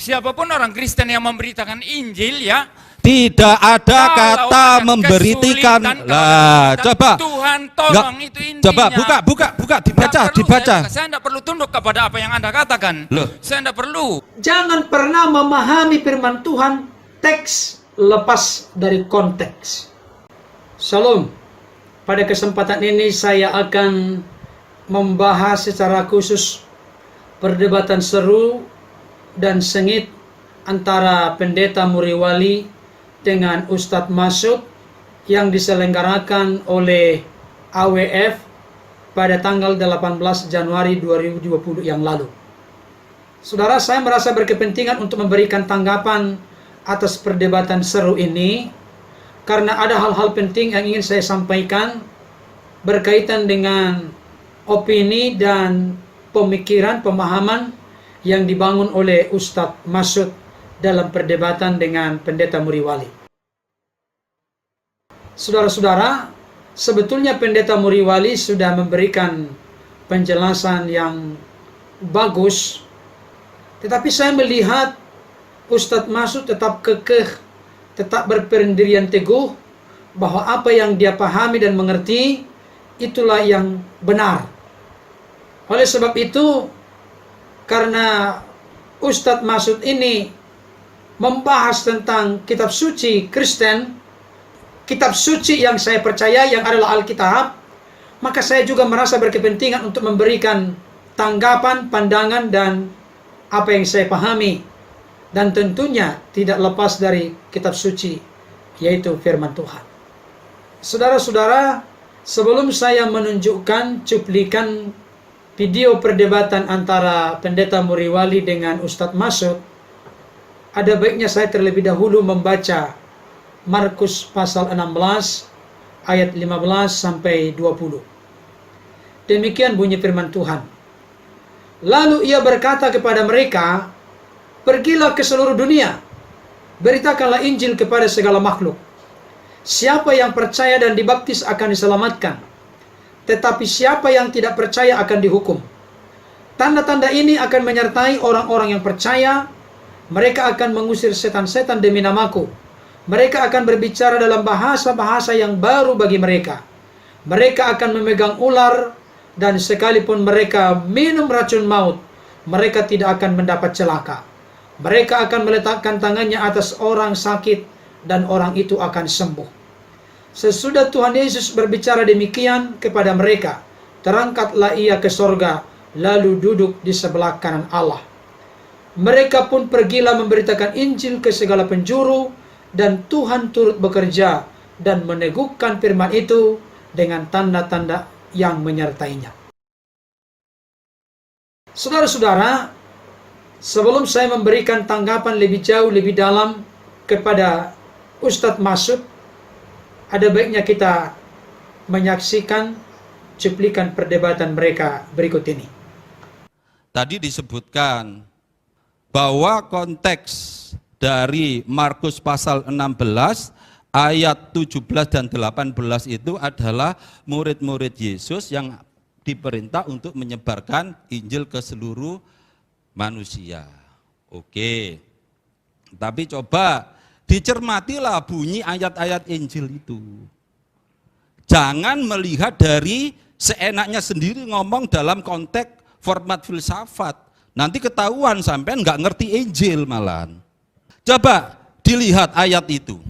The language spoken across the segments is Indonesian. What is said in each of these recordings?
siapapun orang Kristen yang memberitakan Injil ya, tidak ada kalau kata ada memberitakan. kesulitan, Lah, coba. Tuhan tolong, itu intinya. Coba buka, dibaca. Saya tidak perlu tunduk kepada apa yang Anda katakan. Loh. Saya tidak perlu. Jangan pernah memahami firman Tuhan teks lepas dari konteks. Shalom. Pada kesempatan ini saya akan membahas secara khusus perdebatan seru dan sengit antara Pendeta Muriwali dengan Ustadz Masud yang diselenggarakan oleh AWF pada tanggal 18 Januari 2020 yang lalu. Saudara, saya merasa berkepentingan untuk memberikan tanggapan atas perdebatan seru ini karena ada hal-hal penting yang ingin saya sampaikan berkaitan dengan opini dan pemikiran, pemahaman yang dibangun oleh Ustadz Masud dalam perdebatan dengan Pendeta Muriwali. Saudara-saudara, sebetulnya Pendeta Muriwali sudah memberikan penjelasan yang bagus, tetapi saya melihat Ustadz Masud tetap kekeh, tetap berpendirian teguh bahwa apa yang dia pahami dan mengerti itulah yang benar. Oleh sebab itu, karena Ustadz Masud ini membahas tentang kitab suci Kristen, kitab suci yang saya percaya yang adalah Alkitab, maka saya juga merasa berkepentingan untuk memberikan tanggapan, pandangan, dan apa yang saya pahami. Dan tentunya tidak lepas dari kitab suci, yaitu firman Tuhan. Saudara-saudara, sebelum saya menunjukkan cuplikan video perdebatan antara Pendeta Muriwali dengan Ustadz Masud, ada baiknya saya terlebih dahulu membaca Markus pasal 16 ayat 15 sampai 20. Demikian bunyi firman Tuhan. Lalu ia berkata kepada mereka, "Pergilah ke seluruh dunia, beritakanlah Injil kepada segala makhluk. Siapa yang percaya dan dibaptis akan diselamatkan, tetapi siapa yang tidak percaya akan dihukum. Tanda-tanda ini akan menyertai orang-orang yang percaya. Mereka akan mengusir setan-setan demi namaku. Mereka akan berbicara dalam bahasa-bahasa yang baru bagi mereka. Mereka akan memegang ular, dan sekalipun mereka minum racun maut, mereka tidak akan mendapat celaka. Mereka akan meletakkan tangannya atas orang sakit, dan orang itu akan sembuh." Sesudah Tuhan Yesus berbicara demikian kepada mereka, terangkatlah ia ke sorga, lalu duduk di sebelah kanan Allah. Mereka pun pergilah memberitakan Injil ke segala penjuru, dan Tuhan turut bekerja dan meneguhkan firman itu dengan tanda-tanda yang menyertainya. Saudara-saudara, sebelum saya memberikan tanggapan lebih jauh, lebih dalam kepada Ustadz Masud, ada baiknya kita menyaksikan cuplikan perdebatan mereka berikut ini. Tadi disebutkan bahwa konteks dari Markus pasal 16 ayat 17 dan 18 itu adalah murid-murid Yesus yang diperintah untuk menyebarkan Injil ke seluruh manusia. Oke. Tapi coba dicermatilah bunyi ayat-ayat Injil itu. Jangan melihat dari seenaknya sendiri ngomong dalam konteks format filsafat. Nanti ketahuan sampai nggak ngerti Injil malahan. Coba dilihat ayat itu.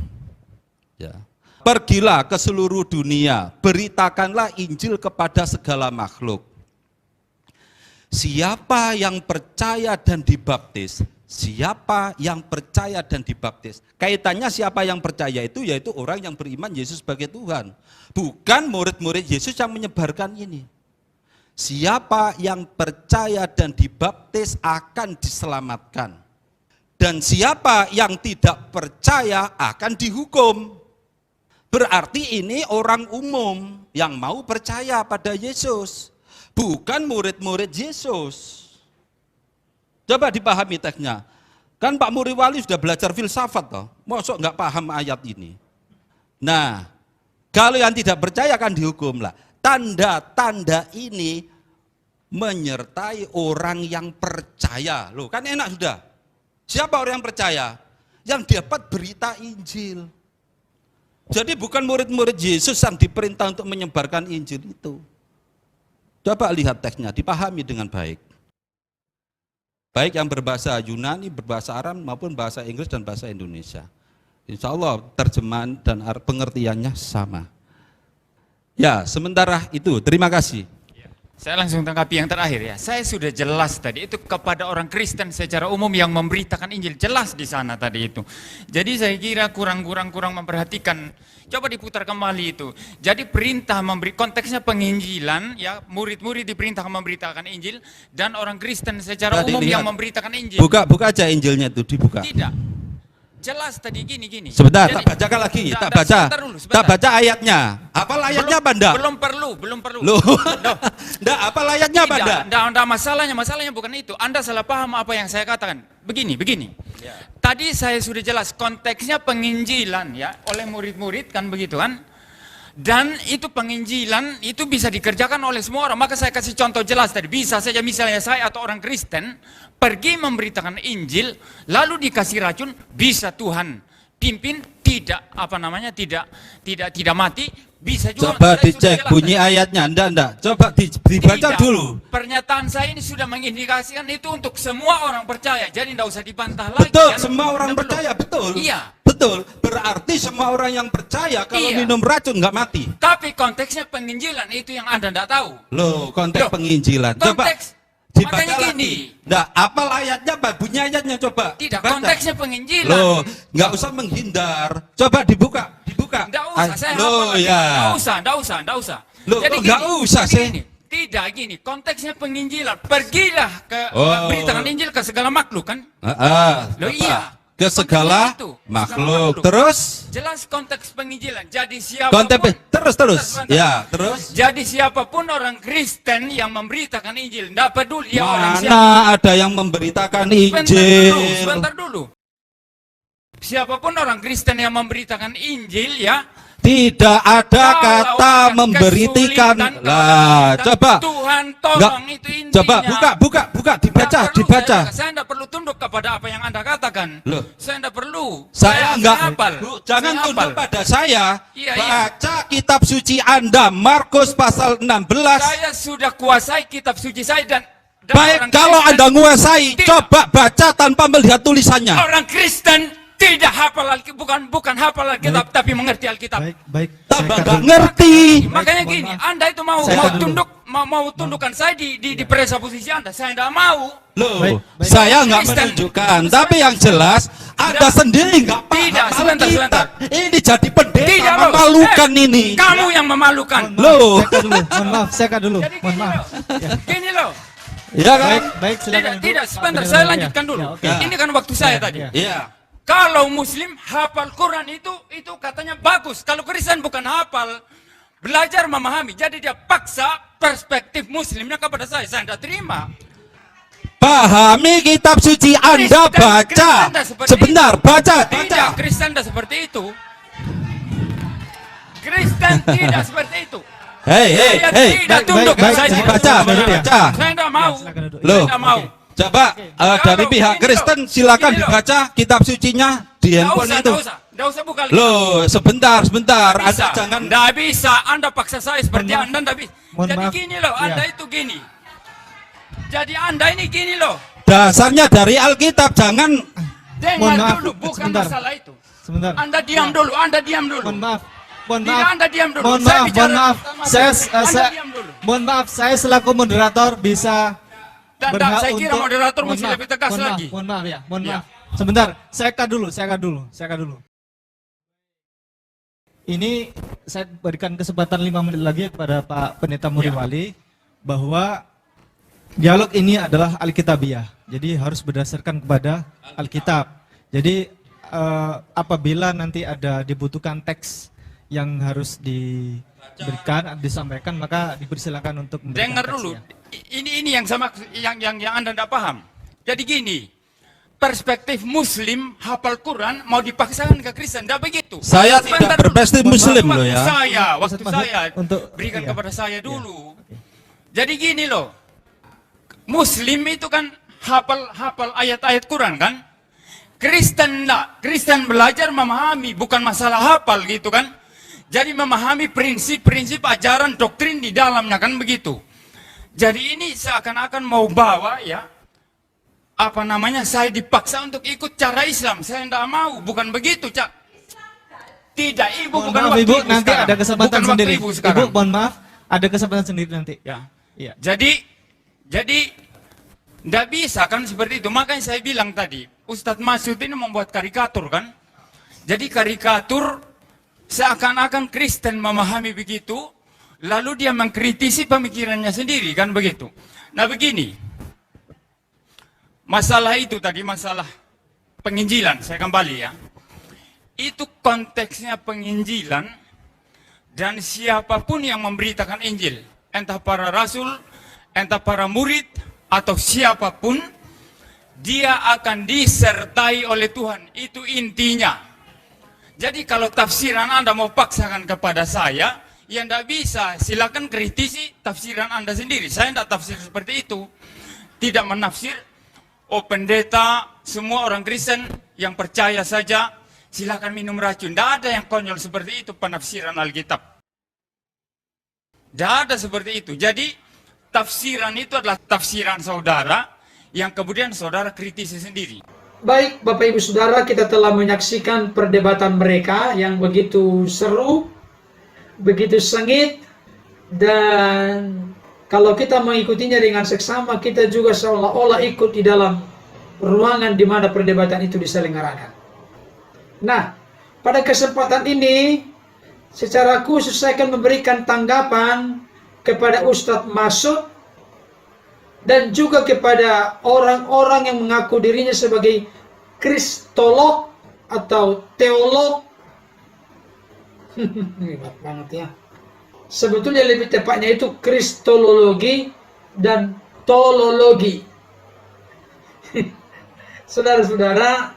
Ya. Pergilah ke seluruh dunia, beritakanlah Injil kepada segala makhluk. Siapa yang percaya dan dibaptis, siapa yang percaya dan dibaptis. Kaitannya siapa yang percaya itu yaitu orang yang beriman Yesus sebagai Tuhan. Bukan murid-murid Yesus yang menyebarkan ini. Siapa yang percaya dan dibaptis akan diselamatkan. Dan siapa yang tidak percaya akan dihukum. Berarti ini orang umum yang mau percaya pada Yesus. Bukan murid-murid Yesus. Coba dipahami teksnya. Kan Pak Muriwali sudah belajar filsafat toh. Mosok nggak paham ayat ini. Nah, kalau yang tidak percaya akan dihukum lah. Tanda-tanda ini menyertai orang yang percaya. Loh, kan enak sudah. Siapa orang yang percaya? Yang dapat berita Injil. Jadi bukan murid-murid Yesus yang diperintah untuk menyebarkan Injil itu. Coba lihat teksnya, dipahami dengan baik. Baik yang berbahasa Yunani, berbahasa Arab maupun bahasa Inggris dan bahasa Indonesia. Insya Allah terjemahan dan pengertiannya sama. Ya, sementara itu, terima kasih. Saya langsung tanggapi yang terakhir ya. Saya sudah jelas tadi itu kepada orang Kristen secara umum yang memberitakan Injil, jelas di sana tadi itu. Jadi saya kira kurang memperhatikan. Coba diputar kembali itu. Jadi perintah memberi konteksnya penginjilan ya, murid-murid diperintahkan memberitakan Injil dan orang Kristen secara Tadi umum lihat. yang memberitakan Injil. Buka aja Injilnya itu, dibuka. Tidak. Jelas tadi gini. Sebentar, Jadi, tak bacakan lagi, sebentar, tak baca. sebentar dulu, sebentar. Tak baca ayatnya. Apa ayatnya apa enggak? Belum perlu. Loh. Enggak, apa ayatnya apa enggak? Tidak, masalahnya bukan itu. Anda salah paham apa yang saya katakan. Begini. Ya. Tadi saya sudah jelas konteksnya penginjilan ya oleh murid-murid kan begitu kan. Dan itu penginjilan itu bisa dikerjakan oleh semua orang. Maka saya kasih contoh jelas tadi. Bisa saja misalnya saya atau orang Kristen pergi memberitakan Injil lalu dikasih racun, bisa Tuhan pimpin tidak mati, bisa juga. Coba saya sudah dicek jelas bunyi tadi. ayatnya, enggak. Coba dibaca Tidak. dulu. Pernyataan saya ini sudah mengindikasikan itu untuk semua orang percaya. Jadi tidak usah dibantah lagi. Betul, kan? semua orang Betul. percaya, betul. Iya. Betul, berarti semua orang yang percaya kalau Iya. minum racun nggak mati. Tapi konteksnya penginjilan itu yang Anda tidak tahu. Loh, konteks Loh, penginjilan. Coba Konteks. dibaca Makanya lagi. gini. Nggak, apal ayatnya, bunyi ayatnya coba. Tidak, Baca. konteksnya penginjilan. Loh, nggak usah menghindar. Coba dibuka. Tidak usah, saya Loh, hafal lagi. ya. Tidak usah. Loh, kok nggak usah jadi sih? gini. Tidak gini, konteksnya penginjilan. Pergilah ke Oh. beritakan Injil ke segala makhluk kan? Loh, Loh, iya. ke segala Konteksnya itu, makhluk. segala Terus Jelas konteks penginjilan. Jadi siapapun konteks terus. Sebentar. Ya, terus Jadi siapapun orang Kristen yang memberitakan Injil, tidak peduli dia orang siapa. mana ada yang memberitakan Injil? Sebentar dulu. Siapapun orang Kristen yang memberitakan Injil ya, Tidak ada kalau kata ada memberitakan. kesulitan, Lah, kesulitan, coba. Tuhan Nggak. tolong itu intinya. Coba buka, dibaca. Saya tidak perlu tunduk kepada apa yang Anda katakan. Loh. Saya tidak perlu. Saya enggak. hafal. Bu, jangan Saya tunduk hafal. pada saya. Iya. Baca kitab suci Anda, Markus pasal 16. Saya sudah kuasai kitab suci saya dan Baik, orang kalau Kristen Anda nguasai, tidak. coba baca tanpa melihat tulisannya. Orang Kristen tidak hafal Alkitab, bukan hafal Alkitab, tapi mengerti Alkitab. Baik. Tambah Saya nggak kata- ngerti. Makanya Mohon gini, maaf. Anda itu mau Saya kata dulu. tunduk, mau tundukkan saya di presa posisi Anda. Saya tidak mau. Loh, Baik. saya nggak Kristen. menunjukkan, tapi yang jelas Anda sendiri nggak paham Tidak, sebentar, Alkitab. sebentar. Ini jadi pendeta Tidak, loh. memalukan ini. Kamu yang memalukan. Loh, Saya kata dulu. Jadi Mohon gini maaf. loh. Gini loh. ya kan? Baik, silakan. Tidak, sebentar. Benar, Saya ya. lanjutkan dulu. Ya, oke. Ini kan waktu saya Ya, tadi. ya. Iya. Kalau Muslim hafal Quran itu katanya bagus. Kalau Kristen bukan hafal, belajar memahami. Jadi dia paksa perspektif Muslimnya kepada saya. Saya tidak terima. Pahami kitab suci Anda, Kristen baca. tak seperti Sebentar, itu. baca. Tidak, Kristen tidak seperti itu. Kristen tidak seperti itu. Hei. Saya tidak tunduk. baik, Saya tidak baca, tunduk. baca. Saya tidak mau. silakan duduk. Loh. Saya tidak mau. Coba dari Kalau pihak gini Kristen loh, silakan gini loh. dibaca kitab sucinya di handphone itu. Tidak usah buka lagi. Loh, sebentar. Anda Bisa. jangan. Nggak bisa. Anda paksa saya seperti Mohon maaf. Anda nggak bisa. Mohon Jadi maaf. gini loh, Anda Iya. itu gini. Jadi Anda ini gini loh. Dasarnya dari Alkitab, jangan. Dengar Mohon maaf, dulu, bukan sebentar. masalah itu. Sebentar. Anda diam dulu, Anda diam dulu. Mohon maaf. Mohon Tidak, maaf. Anda diam dulu. Mohon Saya maaf, bicara mohon maaf. pertama Saya, dulu. Anda saya, diam dulu. mohon maaf. Saya selaku moderator bisa Dan berhak saya kira untuk- moderator mohon mesti maaf, lebih tegas mohon maaf, lagi. Mohon maaf ya, mohon Ya. maaf. Sebentar, saya cut dulu. Ini saya berikan kesempatan 5 menit lagi kepada Pak Pendeta Muriwali bahwa dialog ini adalah Alkitabiah. Jadi harus berdasarkan kepada Alkitab. Jadi apabila nanti ada dibutuhkan teks yang harus diberikan, disampaikan, maka dipersilakan untuk memberikan Dengar teks, dulu. ya. Ini yang sama yang Anda tidak paham. Jadi gini, perspektif Muslim hafal Quran mau dipaksakan ke Kristen, tidak begitu. Saya Sebentar tidak berperspektif dulu. Muslim Waktu loh ya. Waktu Maksud- saya untuk- berikan iya. kepada saya dulu. Jadi gini loh, Muslim itu kan hafal ayat-ayat Quran kan. Kristen enggak, Kristen belajar memahami, bukan masalah hafal gitu kan. Jadi memahami prinsip-prinsip ajaran doktrin di dalamnya kan begitu. Jadi ini seakan-akan mau bawa ya, apa namanya, saya dipaksa untuk ikut cara Islam. Saya enggak mau, bukan begitu, Cak. Tidak, Ibu, Mohon bukan maaf, waktu Ibu, Ibu nanti sekarang. ada kesempatan Bukan waktu sendiri. Ibu Ibu, sekarang. mohon maaf, ada kesempatan sendiri nanti. Ya. Iya. Jadi tidak bisa kan seperti itu. Makanya saya bilang tadi, Ustadz Masud ini membuat karikatur kan. Jadi karikatur seakan-akan Kristen memahami begitu, lalu dia mengkritisi pemikirannya sendiri kan begitu. Nah begini, masalah itu tadi, masalah penginjilan, saya kembali ya. Itu konteksnya penginjilan dan siapapun yang memberitakan Injil, entah para rasul, entah para murid, atau siapapun, dia akan disertai oleh Tuhan. Itu intinya. Jadi kalau tafsiran Anda mau paksakan kepada saya, ya tidak bisa. Silakan kritisi tafsiran Anda sendiri. Saya tidak tafsir seperti itu. Tidak menafsir, oh pendeta, semua orang Kristen yang percaya saja, silakan minum racun. Tidak ada yang konyol seperti itu penafsiran Alkitab. Tidak ada seperti itu. Jadi tafsiran itu adalah tafsiran saudara yang kemudian saudara kritisi sendiri. Baik, Bapak Ibu Saudara, kita telah menyaksikan perdebatan mereka yang begitu seru, begitu sengit, dan kalau kita mengikutinya dengan seksama, kita juga seolah-olah ikut di dalam ruangan di mana perdebatan itu diselenggarakan. Nah, pada kesempatan ini, secara khusus saya akan memberikan tanggapan kepada Ustadz Masud dan juga kepada orang-orang yang mengaku dirinya sebagai kristolog atau teolog. Hebat banget ya. Sebetulnya lebih tepatnya itu kristologi dan tolologi. Saudara-saudara,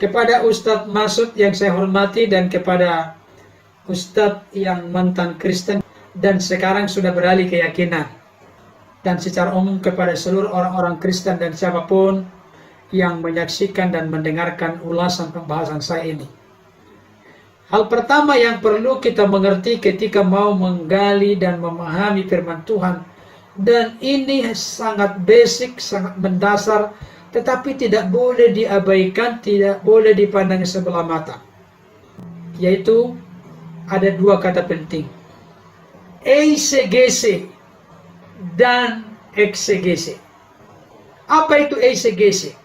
kepada Ustadz Masud yang saya hormati dan kepada Ustadz yang mantan Kristen dan sekarang sudah beralih keyakinan, dan secara umum kepada seluruh orang-orang Kristen dan siapapun yang menyaksikan dan mendengarkan ulasan pembahasan saya ini. Hal pertama yang perlu kita mengerti ketika mau menggali dan memahami firman Tuhan, dan ini sangat basic, sangat mendasar, tetapi tidak boleh diabaikan, tidak boleh dipandang sebelah mata, yaitu ada dua kata penting: eisegese dan eksegese. Apa itu eisegese?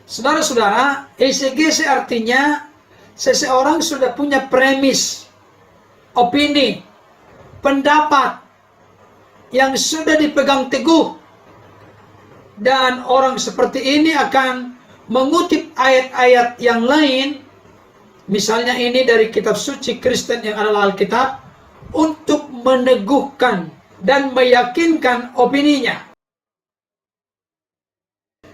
Saudara-saudara, eisegese artinya seseorang sudah punya premis, opini, pendapat yang sudah dipegang teguh, dan orang seperti ini akan mengutip ayat-ayat yang lain, misalnya ini dari kitab suci Kristen yang adalah Alkitab, untuk meneguhkan dan meyakinkan opininya.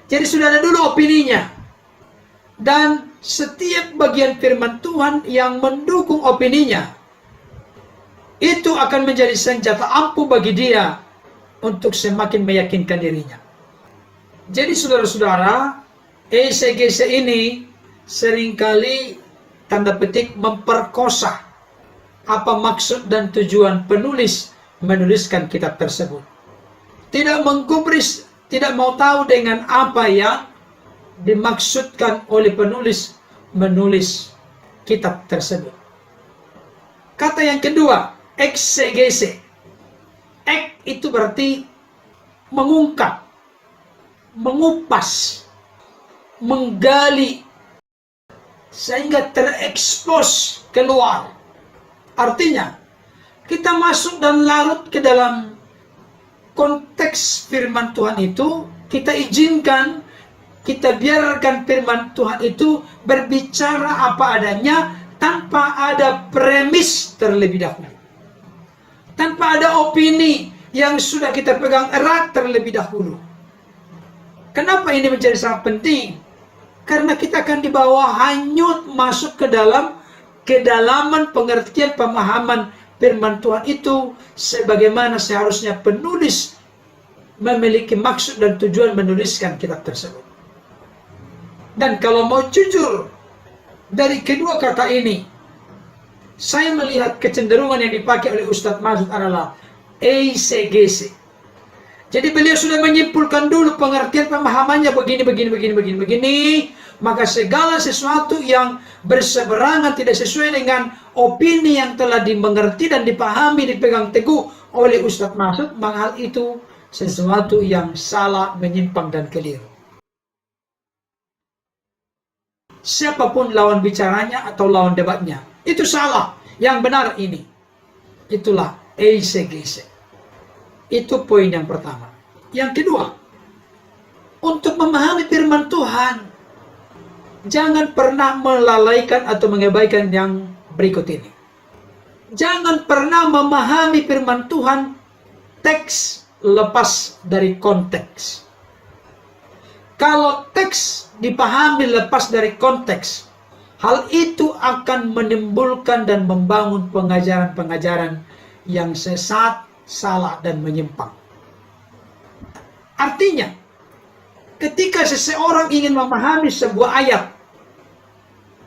Jadi sudah ada dulu opininya, dan setiap bagian firman Tuhan yang mendukung opininya itu akan menjadi senjata ampuh bagi dia untuk semakin meyakinkan dirinya. Jadi saudara-saudara, eisegese ini seringkali tanda petik memperkosa apa maksud dan tujuan penulis menuliskan kitab tersebut. Tidak menggubris, tidak mau tahu dengan apa yang dimaksudkan oleh penulis menulis kitab tersebut. Kata yang kedua, eksegese. Ek itu berarti mengungkap, mengupas, menggali, sehingga terekspos keluar. Artinya, kita masuk dan larut ke dalam konteks firman Tuhan itu, kita izinkan, kita biarkan firman Tuhan itu berbicara apa adanya, tanpa ada premis terlebih dahulu, tanpa ada opini yang sudah kita pegang erat terlebih dahulu. Kenapa ini menjadi sangat penting? Karena kita akan dibawa hanyut masuk ke dalam kedalaman pengertian pemahaman firman Tuhan itu, sebagaimana seharusnya penulis memiliki maksud dan tujuan menuliskan kitab tersebut. Dan kalau mau jujur, dari kedua kata ini, saya melihat kecenderungan yang dipakai oleh Ustadz Masud adalah exegese. Jadi beliau sudah menyimpulkan dulu pengertian pemahamannya begini. Maka segala sesuatu yang berseberangan tidak sesuai dengan opini yang telah dimengerti dan dipahami, dipegang teguh oleh Ustadz Masud, maka hal itu sesuatu yang salah, menyimpang dan keliru. Siapapun lawan bicaranya atau lawan debatnya, itu salah. Yang benar ini. Itulah exegese. Itu poin yang pertama. Yang kedua, untuk memahami firman Tuhan, jangan pernah melalaikan atau mengabaikan yang berikut ini. Jangan pernah memahami firman Tuhan teks lepas dari konteks. Kalau teks dipahami lepas dari konteks, hal itu akan menimbulkan dan membangun pengajaran-pengajaran yang sesat, salah, dan menyimpang. Artinya, ketika seseorang ingin memahami sebuah ayat,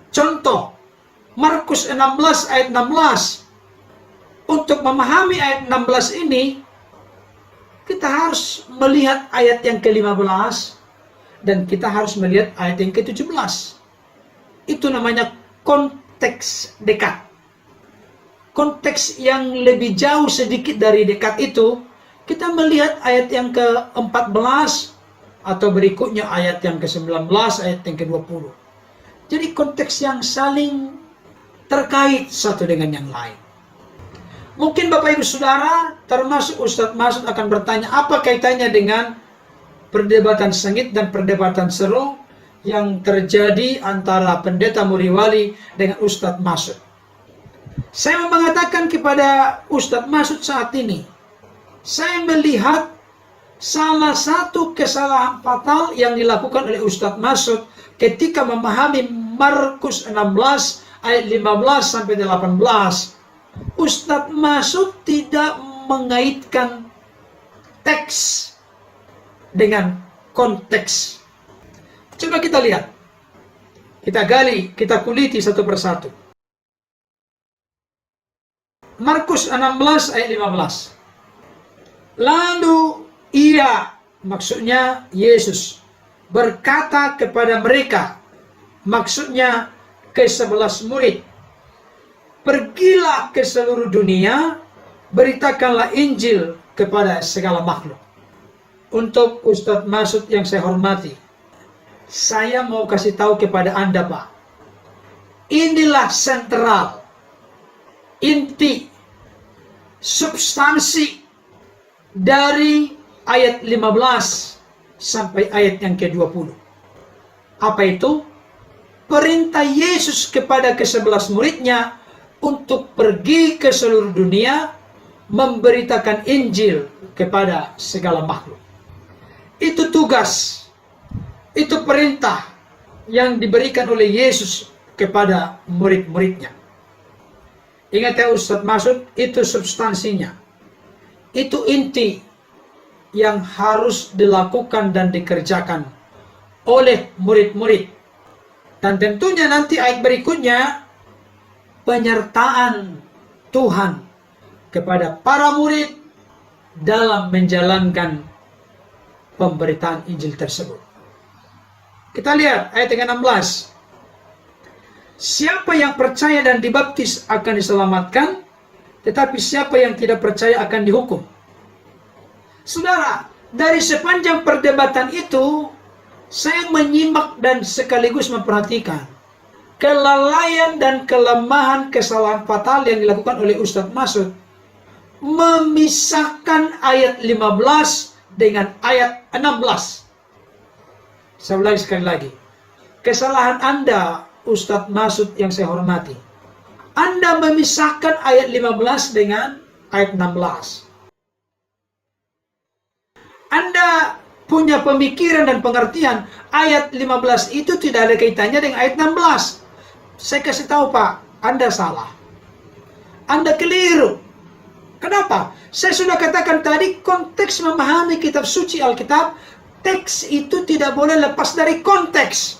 contoh, Markus 16 ayat 16, untuk memahami ayat 16 ini, kita harus melihat ayat yang ke-15, dan kita harus melihat ayat yang ke-17. Itu namanya konteks dekat. Konteks yang lebih jauh sedikit dari dekat itu, kita melihat ayat yang ke-14 atau berikutnya ayat yang ke-19, ayat yang ke-20. Jadi konteks yang saling terkait satu dengan yang lain. Mungkin Bapak Ibu Saudara, termasuk Ustadz Masud akan bertanya, apa kaitannya dengan perdebatan sengit dan perdebatan seru yang terjadi antara Pendeta Muriwali dengan Ustadz Masud? Saya mau mengatakan kepada Ustadz Masud saat ini, saya melihat salah satu kesalahan fatal yang dilakukan oleh Ustadz Masud ketika memahami Markus 16 ayat 15 sampai 18. Ustadz Masud tidak mengaitkan teks dengan konteks. Coba kita lihat, kita gali, kita kuliti satu persatu. Markus 16 ayat 15. Lalu ia, maksudnya Yesus, berkata kepada mereka, maksudnya ke-11 murid, pergilah ke seluruh dunia, beritakanlah Injil kepada segala makhluk. Untuk Ustadz Masud yang saya hormati, saya mau kasih tahu kepada Anda, Pak, inilah sentral, inti, substansi dari ayat 15 sampai ayat yang ke-20. Apa itu? Perintah Yesus kepada ke-11 muridnya untuk pergi ke seluruh dunia, memberitakan Injil kepada segala makhluk. Itu tugas, itu perintah yang diberikan oleh Yesus kepada murid-muridnya. Ingat ya Ustadz Masud, itu substansinya. Itu inti yang harus dilakukan dan dikerjakan oleh murid-murid. Dan tentunya nanti ayat berikutnya, penyertaan Tuhan kepada para murid dalam menjalankan pemberitaan Injil tersebut. Kita lihat ayat yang 16. Siapa yang percaya dan dibaptis akan diselamatkan, tetapi siapa yang tidak percaya akan dihukum. Saudara, dari sepanjang perdebatan itu, saya menyimak dan sekaligus memperhatikan kelalaian dan kelemahan kesalahan fatal yang dilakukan oleh Ustadz Masud, memisahkan ayat 15 dengan ayat 16. Saya ulangi sekali lagi. Kesalahan Anda, Ustadz Masud yang saya hormati, Anda memisahkan ayat 15 dengan ayat 16. Anda punya pemikiran dan pengertian ayat 15 itu tidak ada kaitannya dengan ayat 16. Saya kasih tahu Pak, Anda salah. Anda keliru. Kenapa? Saya sudah katakan tadi, konteks memahami kitab suci Alkitab, teks itu tidak boleh lepas dari konteks.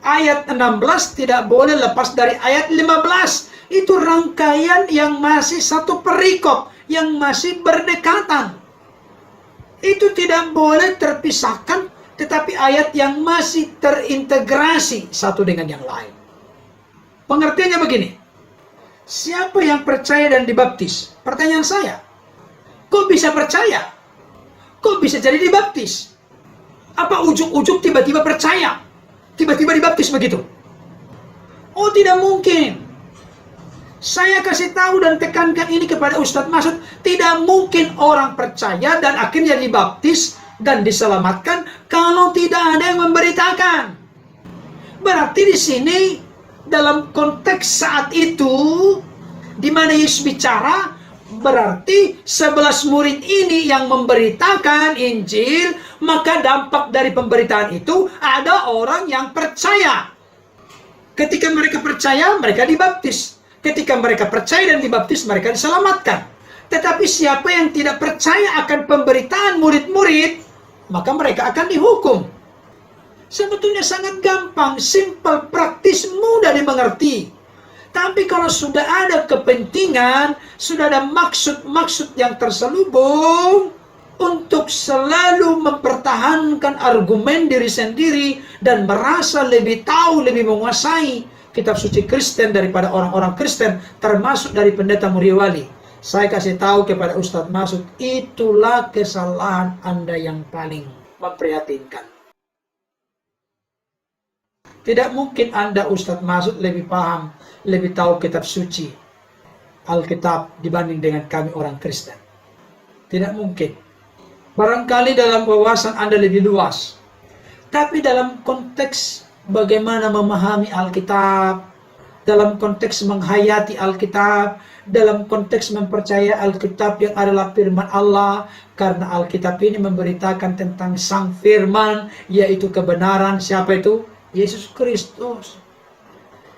ayat 16 tidak boleh lepas dari ayat 15. Itu rangkaian yang masih satu perikop, yang masih berdekatan. Itu tidak boleh terpisahkan, tetapi ayat yang masih terintegrasi satu dengan yang lain. Pengertiannya begini. Siapa yang percaya dan dibaptis? Pertanyaan saya. Kok bisa percaya? Kok bisa jadi dibaptis? Apa ujuk-ujuk tiba-tiba percaya? Tiba-tiba dibaptis begitu? Oh, tidak mungkin. Saya kasih tahu dan tekankan ini kepada Ustadz Masud. Tidak mungkin orang percaya dan akhirnya dibaptis dan diselamatkan kalau tidak ada yang memberitakan. Berarti di sini dalam konteks saat itu di mana Yesus bicara, berarti 11 murid ini yang memberitakan Injil, maka dampak dari pemberitaan itu ada orang yang percaya. Ketika mereka percaya, mereka dibaptis. Ketika mereka percaya dan dibaptis, mereka diselamatkan. Tetapi siapa yang tidak percaya akan pemberitaan murid-murid, maka mereka akan dihukum. Sebetulnya sangat gampang, simple, praktis, mudah dimengerti. Tapi kalau sudah ada kepentingan, sudah ada maksud-maksud yang terselubung untuk selalu mempertahankan argumen diri sendiri dan merasa lebih tahu, lebih menguasai kitab suci Kristen daripada orang-orang Kristen, termasuk dari pendeta Muriwali. Saya kasih tahu kepada Ustadz Masud, itulah kesalahan Anda yang paling memprihatinkan. Tidak mungkin Anda, Ustadz Masud, lebih paham, lebih tahu kitab suci Alkitab dibanding dengan kami orang Kristen. Tidak mungkin. Barangkali dalam wawasan Anda lebih luas. Tapi dalam konteks bagaimana memahami Alkitab, dalam konteks menghayati Alkitab, dalam konteks mempercayai Alkitab yang adalah firman Allah, karena Alkitab ini memberitakan tentang Sang Firman, yaitu kebenaran. Siapa itu? Yesus Kristus.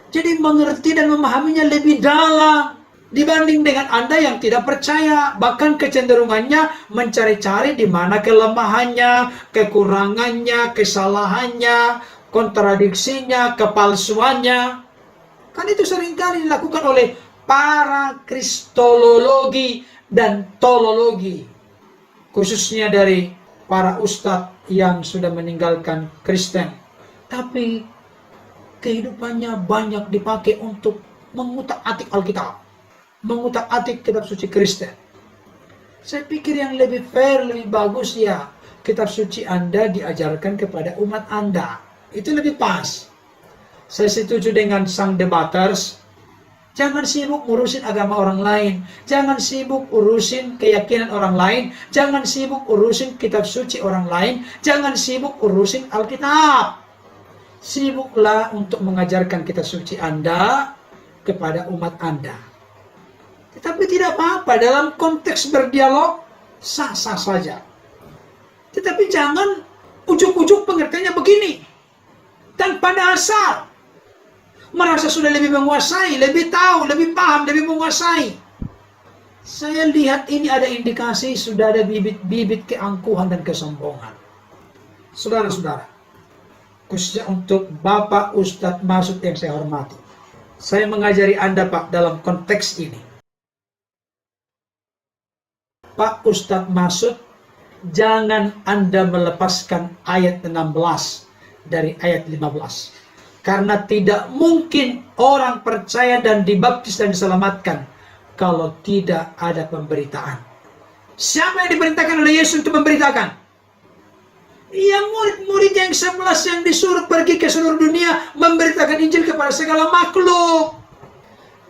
Jadi mengerti dan memahaminya lebih dalam dibanding dengan Anda yang tidak percaya, bahkan kecenderungannya mencari-cari di mana kelemahannya, kekurangannya, kesalahannya, kontradiksinya, kepalsuannya. Kan itu seringkali dilakukan oleh para kristologi dan tolologi, khususnya dari para ustadz yang sudah meninggalkan Kristen. Tapi kehidupannya banyak dipakai untuk mengutak-atik Alkitab, mengutak-atik kitab suci Kristen. Saya pikir yang lebih fair, lebih bagus ya, kitab suci Anda diajarkan kepada umat Anda. Itu lebih pas. Saya setuju dengan sang debaters. Jangan sibuk urusin agama orang lain. Jangan sibuk urusin keyakinan orang lain. Jangan sibuk urusin kitab suci orang lain. Jangan sibuk urusin Alkitab. Sibuklah untuk mengajarkan kitab suci Anda kepada umat Anda. Tetapi tidak apa-apa dalam konteks berdialog, sah-sah saja. Tetapi jangan ujuk-ujuk pengertiannya begini. Tanpa dasar. Merasa sudah lebih menguasai, lebih tahu, lebih paham, lebih menguasai. Saya lihat ini ada indikasi sudah ada bibit-bibit keangkuhan dan kesombongan. Saudara-saudara, khususnya untuk Bapak Ustadz Masud yang saya hormati. Saya mengajari Anda, Pak, dalam konteks ini. Pak Ustadz Masud, jangan Anda melepaskan ayat 16 dari ayat 15. Karena tidak mungkin orang percaya dan dibaptis dan diselamatkan kalau tidak ada pemberitaan. Siapa yang diperintahkan oleh Yesus untuk memberitakan? Ya murid-murid yang 11 yang disuruh pergi ke seluruh dunia memberitakan Injil kepada segala makhluk.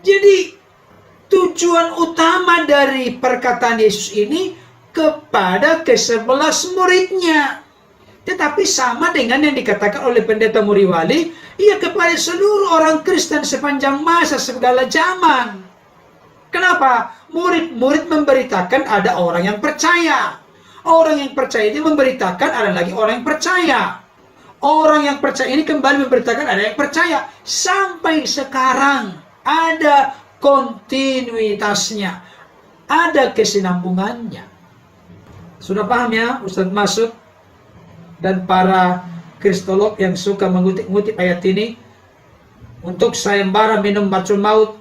Jadi tujuan utama dari perkataan Yesus ini kepada ke-11 muridnya. Tetapi sama dengan yang dikatakan oleh pendeta Muriwali, ia kepada seluruh orang Kristen sepanjang masa segala zaman. Kenapa? Murid-murid memberitakan ada orang yang percaya. Orang yang percaya ini memberitakan ada lagi orang yang percaya. Orang yang percaya ini kembali memberitakan ada yang percaya. Sampai sekarang ada kontinuitasnya. Ada kesinambungannya. Sudah paham ya Ustadz Masud dan para kristolog yang suka mengutip-ngutip ayat ini untuk sayembara minum racun maut